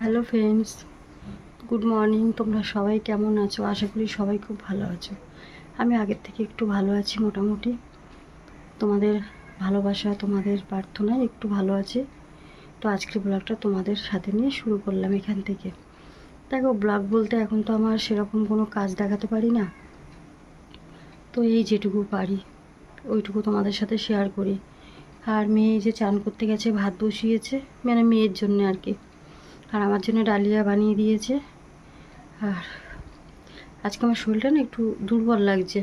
Hello friends, good morning. তোমরা সবাই কেমন আছো? আশা করি সবাই খুব ভালো আছো। আমি আগের থেকে একটু ভালো আছি মোটামুটি। তোমাদের ভালোবাসা, তোমাদের প্রার্থনায় একটু ভালো আছি। তো আজকের ব্লগটা তোমাদের সাথে নিয়ে শুরু করলাম এখান থেকে। দেখো, ব্লগ বলতে এখন তো আমার সেরকম কোনো কাজ দেখাতে পারি না। তো এই যেটুকু পারি ওইটুকু তোমাদের সাথে শেয়ার করি। আর মেয়ে যে চান করতে গেছে, ভাত বসিয়েছে, মানে মেয়ের জন্য আর কি। আর আমার জন্য ডালিয়া বানিয়ে দিয়েছে। আর আজকে আমার শরীরটা না একটু দুর্বল লাগছে,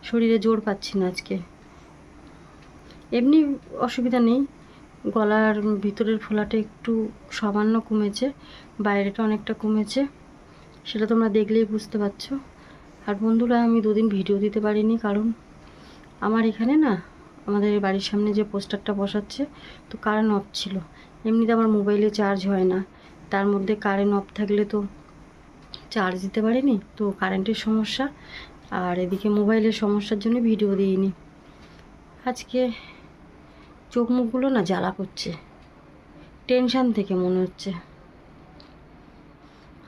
শরীরে জোর পাচ্ছি না আজকে। এমনি অসুবিধা নেই, গলার ভিতরের ফোলাটা একটু সামান্য কমেছে, বাইরেটা অনেকটা কমেছে, সেটা তোমরা দেখলেই বুঝতে পারছো। আর বন্ধুরা, আমি দুদিন ভিডিও দিতে পারিনি কারণ আমার এখানে না, আমাদের বাড়ির সামনে যে পোস্টারটা বসাচ্ছে, তো কারেন্ট অফ ছিল। এমনিতে আমার মোবাইলে চার্জ হয় না, তার মধ্যে কারেন্ট অফ থাকলে তো চার্জ দিতে পারিনি, তো কারেন্টের সমস্যা আর এদিকে মোবাইলের সমস্যার জন্য ভিডিও দিইনি। আজকে চোখ মুখগুলো না জ্বালা করছে, টেনশান থেকে মনে হচ্ছে।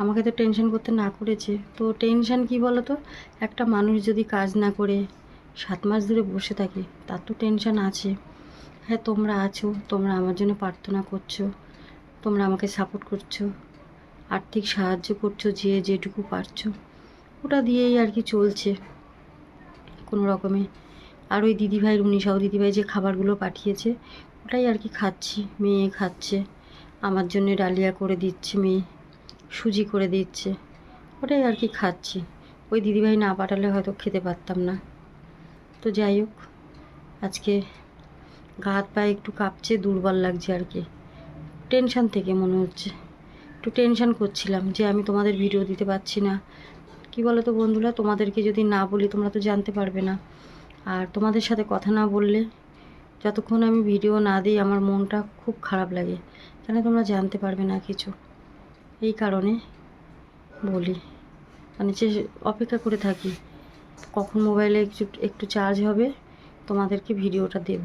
আমাকে তো টেনশান করতে না করেছে, তো টেনশান কি বলো তো? একটা মানুষ যদি কাজ না করে 7 মাস ধরে বসে থাকে, তার তো টেনশান আছে। হ্যাঁ, তোমরা আছো, তোমরা আমার জন্য প্রার্থনা করছো, তোমরা আমাকে সাপোর্ট করছো, আর্থিক সাহায্য করছো যে যেটুকু পারছো, ওটা দিয়েই আর কি চলছে কোনো রকমে। আর ওই দিদিভাই, রুনিসাও দিদিভাই যে খাবারগুলো পাঠিয়েছে, ওটাই আর কি খাচ্ছি। মেয়ে খাচ্ছে, আমার জন্য ডালিয়া করে দিচ্ছে মেয়ে, সুজি করে দিচ্ছে, ওটাই আর কি খাচ্ছি। ওই দিদিভাই না পাঠালে হয়তো খেতে পারতাম না। তো যাই হোক, আজকে গা হাত পায়ে একটু কাঁপছে, দুর্বল লাগছে আর কি, টেনশান থেকে মনে হচ্ছে। একটু টেনশান করছিলাম যে আমি তোমাদের ভিডিও দিতে পারছি না। কি বলো তো বন্ধুরা, তোমাদেরকে যদি না বলি তোমরা তো জানতে পারবে না। আর তোমাদের সাথে কথা না বললে, যতক্ষণ আমি ভিডিও না দিই, আমার মনটা খুব খারাপ লাগে, কেন তোমরা জানতে পারবে না কিছু। এই কারণে বলি, মানে যে অপেক্ষা করে থাকি কখন মোবাইলে একটু একটু চার্জ হবে, তোমাদেরকে ভিডিওটা দেব।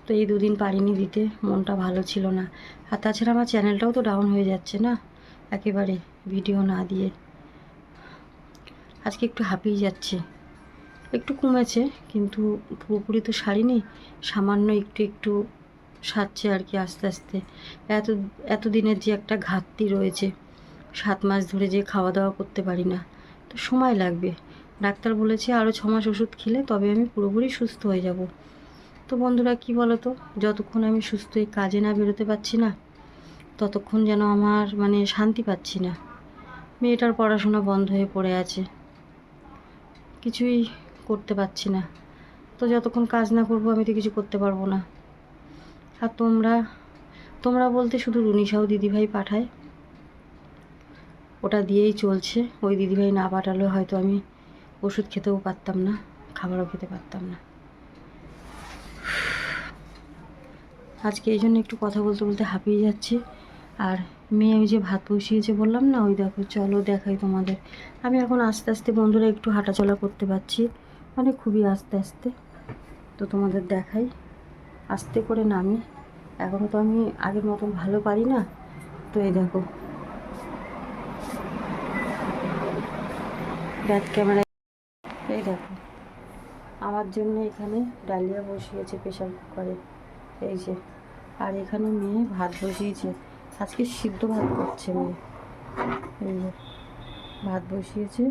তো এই দুদিন পারিনি দিতে, মনটা ভালো ছিল না। আর তাছাড়া আমার চ্যানেলটাও তো ডাউন হয়ে যাচ্ছে না একেবারে, ভিডিও না দিয়ে। আজকে একটু হাঁপিয়ে যাচ্ছে, একটু কমেছে কিন্তু পুরোপুরি তো সারিনি, সামান্য একটু একটু সারছে আর কি আস্তে আস্তে। এত এতদিনের যে একটা ঘাটতি রয়েছে, 7 মাস ধরে যে খাওয়া দাওয়া করতে পারি না, তো সময় লাগবে। ডাক্তার বলেছে আরও 6 মাস ওষুধ খেলে তবে আমি পুরোপুরি সুস্থ হয়ে যাব। তো বন্ধুরা, কি বলো তো, যতক্ষণ আমি সুস্থ এই কাজে না বেরোতে পারছি না, ততক্ষণ যেন আমার মানে শান্তি পাচ্ছি না। মেয়েটার পড়াশোনা বন্ধ হয়ে পড়ে আছে, কিছুই করতে পারছি না। তো যতক্ষণ কাজ না করবো আমি তো কিছু করতে পারবো না। আর তোমরা তোমরা বলতে শুধু রুনিসাও দিদিভাই পাঠায়, ওটা দিয়েই চলছে। ওই দিদিভাই না পাঠালেও হয়তো আমি ওষুধ খেতেও পারতাম না, খাবারও খেতে পারতাম না। আজকে এই জন্য একটু কথা বলতে বলতে হাঁপিয়ে যাচ্ছি। আর মেয়ে ওই যে ভাত বসিয়েছে বললাম না, ওই দেখো, চলো দেখাই তোমাদের। আমি এখন আস্তে আস্তে বন্ধুরা একটু হাঁটাচলা করতে পারছি, মানে খুবই আস্তে আস্তে। তো তোমাদের দেখাই, আস্তে করে নামি। এখনও তো আমি আগের মতন ভালো পারি না। তো এই দেখো, ব্যাক ক্যামেরায়, এই দেখো আমার জন্য এখানে ডালিয়া বসিয়েছে প্রেশার কুকারে, এই যে। আর এখানে মেয়ে ভাত বসিয়েছে, আজকে সিদ্ধ ভাত করছে মেয়ে। এই যে ভাত বসিয়েছে,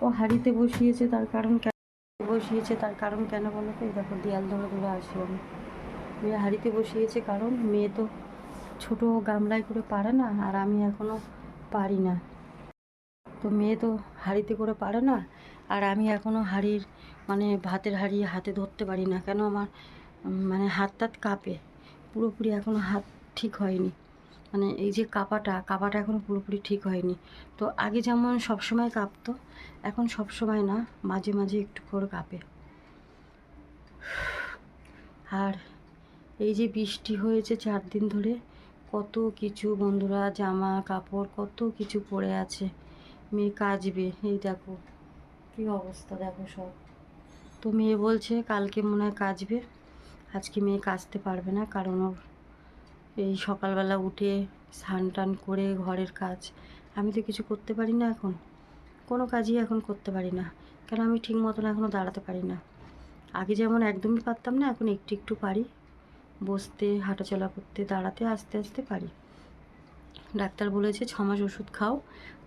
ও হাঁড়িতে বসিয়েছে, তার কারণ কেন বলো তো? এই দেখো, দেয়াল ধরে ধরে আসি আমি। মেয়ে হাঁড়িতে বসিয়েছে কারণ মেয়ে তো ছোটো গামলায় করে পারে না, আর আমি এখনও পারি না। তো মেয়ে তো হাঁড়িতে করে পারে না, আর আমি এখনও হাঁড়ির মানে ভাতের হাঁড়ি হাতে ধরতে পারি না, কেন আমার মানে হাত টাত কাঁপে পুরোপুরি, এখনও হাত ঠিক হয়নি। মানে এই যে কাঁপাটা এখনও পুরোপুরি ঠিক হয়নি। তো আগে যেমন সবসময় কাঁপতো, এখন সবসময় না, মাঝে মাঝে একটু করে কাঁপে। আর এই যে বৃষ্টি হয়েছে 4 দিন ধরে, কত কিছু বন্ধুরা, জামা কাপড় কত কিছু পড়ে আছে, মেয়ে কাচবে। এই দেখো কী অবস্থা, দেখো সব। তো মেয়ে বলছে কালকে মনে হয় কাচবে, আজকে মেয়ে কাচতে পারবে না, কারণ ওর এই সকালবেলা উঠে স্নান টান করে ঘরের কাজ আমি তো কিছু করতে পারি না এখন, কোনো কাজই এখন করতে পারি না, কেন আমি ঠিক মতন এখনও দাঁড়াতে পারি না। আগে যেমন একদমই পারতাম না, এখন একটু একটু পারি, বসতে, হাঁটাচলা করতে, দাঁড়াতে আস্তে আস্তে পারি। ডাক্তার বলেছে 6 মাস ওষুধ খাও,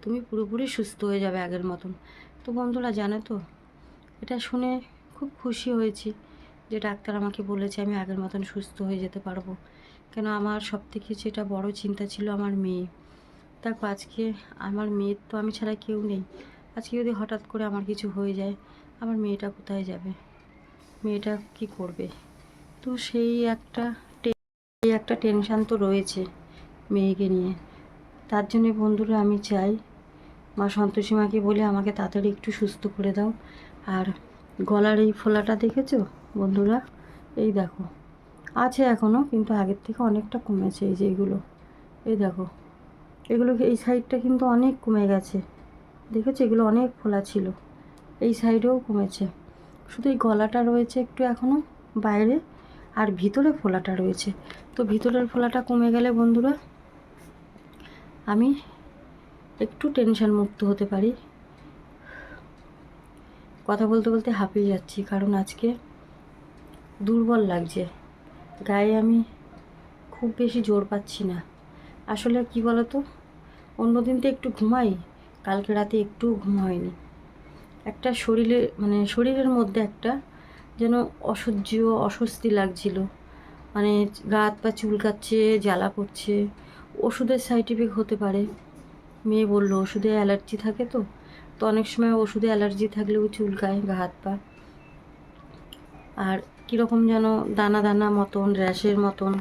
তুমি পুরোপুরি সুস্থ হয়ে যাবে আগের মতন। তো বন্ধুরা জানো তো, এটা শুনে খুব খুশি হয়েছি যে ডাক্তার আমাকে বলেছে আমি আগের মতন সুস্থ হয়ে যেতে পারবো। কেন আমার সবথেকে যেটা বড় চিন্তা ছিল আমার মেয়ে। দেখো আজকে আমার মেয়ের তো আমি ছাড়া কেউ নেই। আজকে যদি হঠাৎ করে আমার কিছু হয়ে যায়, আমার মেয়েটা কোথায় যাবে, মেয়েটা কি করবে? তো সেই একটা টেনশান তো রয়েছে মেয়েকে নিয়ে। তার জন্যে বন্ধুরা আমি চাই মা সন্তোষী মাকে বলে আমাকে তাড়াতাড়ি একটু সুস্থ করে দাও। আর গলার এই ফোলাটা দেখেছো বন্ধুরা, এই দেখো আছে এখনও, কিন্তু আগের থেকে অনেকটা কমেছে। এই যে এগুলো, এই দেখো, এগুলো এই সাইডটা কিন্তু অনেক কমে গেছে, দেখেছো? এগুলো অনেক ফোলা ছিল, এই সাইডেও কমেছে। শুধু এই গলাটা রয়েছে একটু এখনও বাইরে, আর ভিতরে ফোলাটা রয়েছে। তো ভিতরের ফোলাটা কমে গেলে বন্ধুরা আমি একটু টেনশন মুক্ত হতে পারি। কথা বলতে বলতে হাঁপিয়ে যাচ্ছি, কারণ আজকে দুর্বল লাগছে গায়ে, আমি খুব বেশি জোর পাচ্ছি না। আসলে কি বলো তো, অন্যদিন তো একটু ঘুমাই, কালকে রাতে একটু ঘুম হয়নি। একটা শরীরে মানে শরীরের মধ্যে একটা যেন অসহ্য অস্বস্তি লাগছিল, মানে গা হাত পা চুলকাচ্ছে, জ্বালা করছে। ওষুধের সাইড এফেক্ট হতে পারে, মেয়ে বললো ওষুধে অ্যালার্জি থাকে, তো তো অনেক সময় ওষুধে অ্যালার্জি থাকলেও চুলকায় গা হাত পা, আর কীরকম যেন দানা দানা মতন, র্যাশের মতন।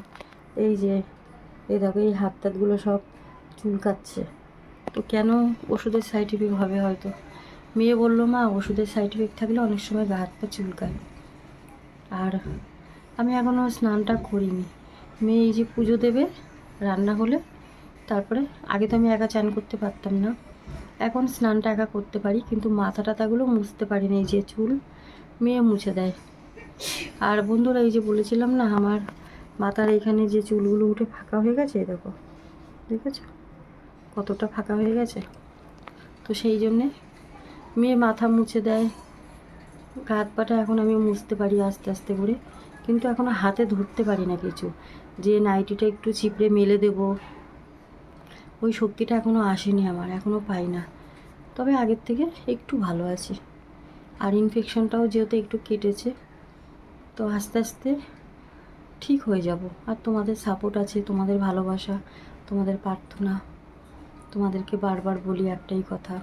এই যে এই দেখো, এই হাত টাতগুলো সব চুলকাচ্ছে। তো কেন ওষুধের সাইড এফেক্ট হবে হয়তো। মেয়ে বললো মা ওষুধের সাইড এফেক্ট থাকলে অনেক সময় গা হাত পা চুলকায়। আর আমি এখনও স্নানটা করিনি। মেয়ে এই যে পুজো দেবে রান্না হলে, তারপরে আগে তো আমি একা চান করতে পারতাম না, এখন স্নানটা একা করতে পারি, কিন্তু মাথা টাথাগুলো মুছতে পারি না, এই যে চুল মেয়ে মুছে দেয়। আর বন্ধুরা এই যে বলেছিলাম না আমার মাথার এখানে যে চুলগুলো উঠে ফাঁকা হয়ে গেছে, দেখো দেখেছো কতটা ফাঁকা হয়ে গেছে। তো সেই জন্যে মেয়ে মাথা মুছে দেয়, গা হাত পাটা এখন আমি মুছতে পারি আস্তে আস্তে করে, কিন্তু এখনও হাতে ধরতে পারি না কিছু, যে নাইটিটা একটু চিপড়ে মেলে দেব, ওই শক্তিটা এখনও আসেনি আমার, এখনও পাই না। তবে আগের থেকে একটু ভালো আছি, আর ইনফেকশনটাও যেহেতু একটু কেটেছে, তো আস্তে আস্তে ঠিক হয়ে যাব। আর তোমাদের সাপোর্ট আছে, তোমাদের ভালোবাসা, তোমাদের প্রার্থনা, তোমাদেরকে বারবার বলি একটাই কথা।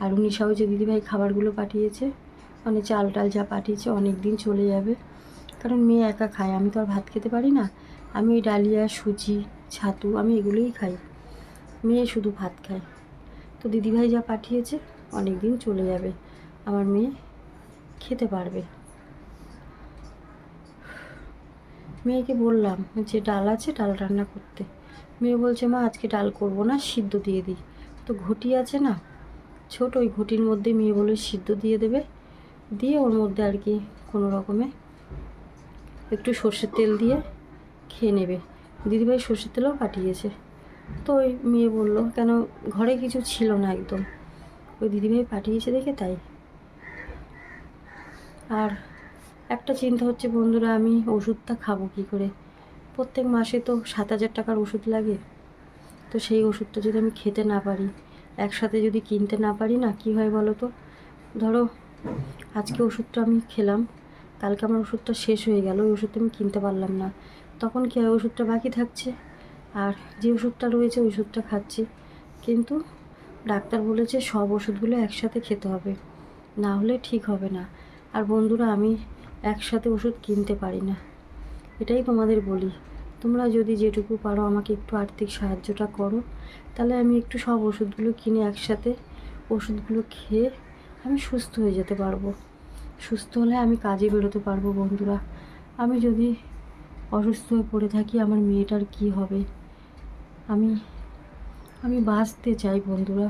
আর উনিশাও যে দিদিভাই খাবারগুলো পাঠিয়েছে, মানে চাল টাল যা পাঠিয়েছে অনেক দিন চলে যাবে, কারণ মেয়ে একা খায়, আমি তো আর ভাত খেতে পারি না। আমি ওই ডালিয়া, সুজি, ছাতু আমি এগুলোই খাই, মেয়ে শুধু ভাত খায়। তো দিদিভাই যা পাঠিয়েছে অনেক দিন চলে যাবে, আমার মেয়ে খেতে পারবে। মেয়েকে বললাম যে ডাল আছে, ডাল রান্না করতে। মেয়ে বলছে মা আজকে ডাল করব না, সিদ্ধ দিয়ে দিই। তো ঘটি আছে না ছোট, ওই ঘটির মধ্যে মেয়ে বলে সিদ্ধ দিয়ে দেবে, দিয়ে ওর মধ্যে আর কি কোনো রকমে একটু সর্ষের তেল দিয়ে খেয়ে নেবে। দিদিভাই সর্ষের তেলও পাঠিয়েছে। তো ওই মেয়ে বলল, কেন ঘরে কিছু ছিল না একদম, ওই দিদিভাই পাঠিয়েছে দেখে তাই। আর একটা চিন্তা হচ্ছে বন্ধুরা, আমি ওষুধটা খাবো কী করে? প্রত্যেক মাসে তো 7,000 টাকার ওষুধ লাগে। তো সেই ওষুধটা যদি আমি খেতে না পারি, একসাথে যদি কিনতে না পারি না, কী হয় বলো তো? ধরো আজকে ওষুধটা আমি খেলাম, কালকে আমার ওষুধটা শেষ হয়ে গেল, ওই ওষুধটা আমি কিনতে পারলাম না, তখন কী হয়? ওষুধটা বাকি থাকছে, আর যে ওষুধটা রয়েছে ওই ওষুধটা খাচ্ছি। কিন্তু ডাক্তার বলেছে সব ওষুধগুলো একসাথে খেতে হবে, না হলে ঠিক হবে না। আর বন্ধুরা আমি একসাথে ওষুধ কিনতে পারি না, এটাই তোমাদের বলি। তোমরা যদি যেটুকু পারো আমাকে একটু আর্থিক সাহায্যটা করো, তাহলে আমি একটু সব ওষুধগুলো কিনে একসাথে ওষুধগুলো খেয়ে আমি সুস্থ হয়ে যেতে পারবো। সুস্থ হলে আমি কাজে বেরোতে পারবো বন্ধুরা। আমি যদি অসুস্থ হয়ে পড়ে থাকি, আমার মেয়েটার কি হবে? আমি আমি বাঁচতে চাই বন্ধুরা,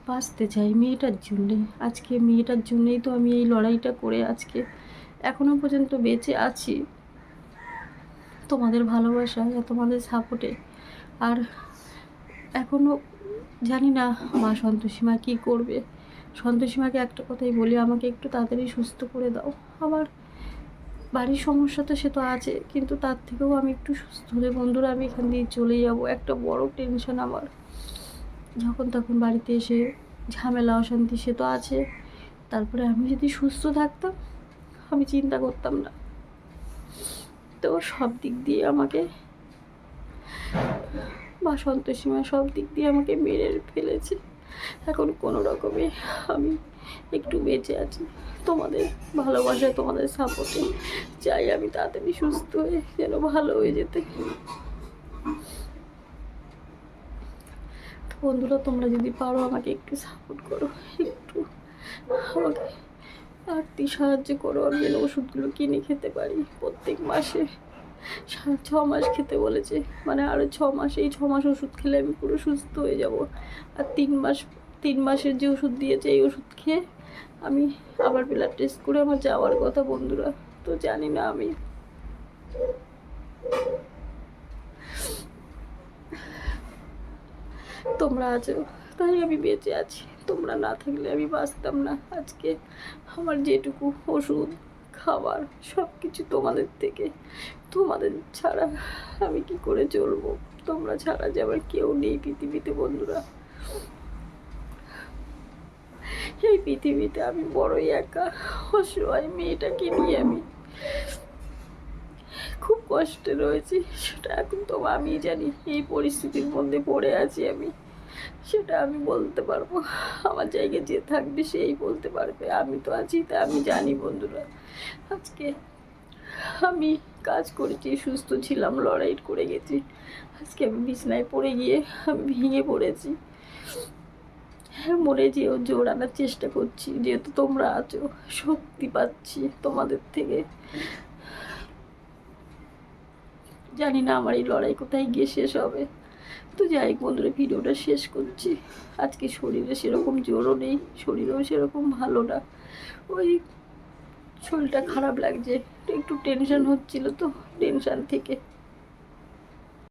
বাঁচতে চাই মেয়েটার জন্যে। আজকে মেয়েটার জন্যেই তো আমি এই লড়াইটা করে আজকে এখনো পর্যন্ত বেঁচে আছি তোমাদের ভালোবাসা, তোমাদের সাপোর্টে। আর এখনও জানি না মা সন্তোষীমা কী করবে। সন্তোষীমাকে একটা কথাই বলি, আমাকে একটু তাড়াতাড়ি সুস্থ করে দাও। আমার বাড়ির সমস্যা তো সে তো আছে, কিন্তু তার থেকেও আমি একটু সুস্থ হলে বন্ধুরা আমি এখান দিয়ে চলে যাব। একটা বড় টেনশন আমার, যখন তখন বাড়িতে এসে ঝামেলা অশান্তি সে তো আছে। তারপরে আমি যদি সুস্থ থাকতাম আমি চিন্তা করতাম না। তো সব দিক দিয়ে আমাকে মা সন্তোষীমা সব দিক দিয়ে আমাকে মেরে ফেলেছে। এখন কোনো রকমে আমি একটু বেঁচে আছি তোমাদের ভালোবাসা, তোমাদের সাপোর্টে। চাই আমি তাড়াতাড়ি সুস্থ হয়ে যেন ভালো হয়ে যেতে। বন্ধুরা তোমরা যদি পারো আমাকে একটু সাপোর্ট করো, একটু আমাকে আর্থিক সাহায্য করো, আমি যেন ওষুধগুলো কিনে খেতে পারি প্রত্যেক মাসে। 6 মাস খেতে বলেছে, মানে আরও 6 মাস। এই 6 মাস ওষুধ খেলে আমি পুরো সুস্থ হয়ে যাব। আর 3 মাসের যে ওষুধ দিয়েছে এই ওষুধ খেয়ে আমি আবার ব্লাড টেস্ট করে আমার যাওয়ার কথা বন্ধুরা। তো জানি না, আমি তোমরা আছো তাই আমি বেঁচে আছি। তোমরা না থাকলে আমি বাঁচতাম না। আজকে আমার যেটুকু ওষুধ খাবার সব কিছু তোমাদের থেকে। তোমাদের ছাড়া আমি কি করে চলবো? তোমরা ছাড়া যে আমার কেউ নেই পৃথিবীতে বন্ধুরা। এই পৃথিবীতে আমি বড়ই একা অসহায় মেয়েটাকে নিয়ে আমি খুব কষ্টে রয়েছি। সেটা এখন তো আমি জানি, এই পরিস্থিতির মধ্যে পড়ে আছি আমি, সেটা আমি বলতে পারবো। আমার জায়গায় যে থাকবে সেই বলতে পারবে। আমি তো আছি, তা আমি জানি বন্ধুরা। আজকে আমি কাজ করেছি, সুস্থ ছিলাম, লড়াই করে গেছি। আজকে আমি বিছনায় পড়ে গিয়ে আমি ভেঙে পড়েছি। মরে যেও জোর আনার চেষ্টা করছি, যেহেতু তোমরা আছো, শক্তি পাচ্ছি তোমাদের থেকে। জানি না আমার এই লড়াই কোথায় গিয়ে শেষ হবে। তো যাই হোক বন্ধুরা, ভিডিওটা শেষ করছি। আজকে শরীরে সেরকম জোরও নেই, শরীরেও সেরকম ভালো না। ওই শরীরটা খারাপ লাগছে, একটু টেনশন হচ্ছিল, তো টেনশন থেকে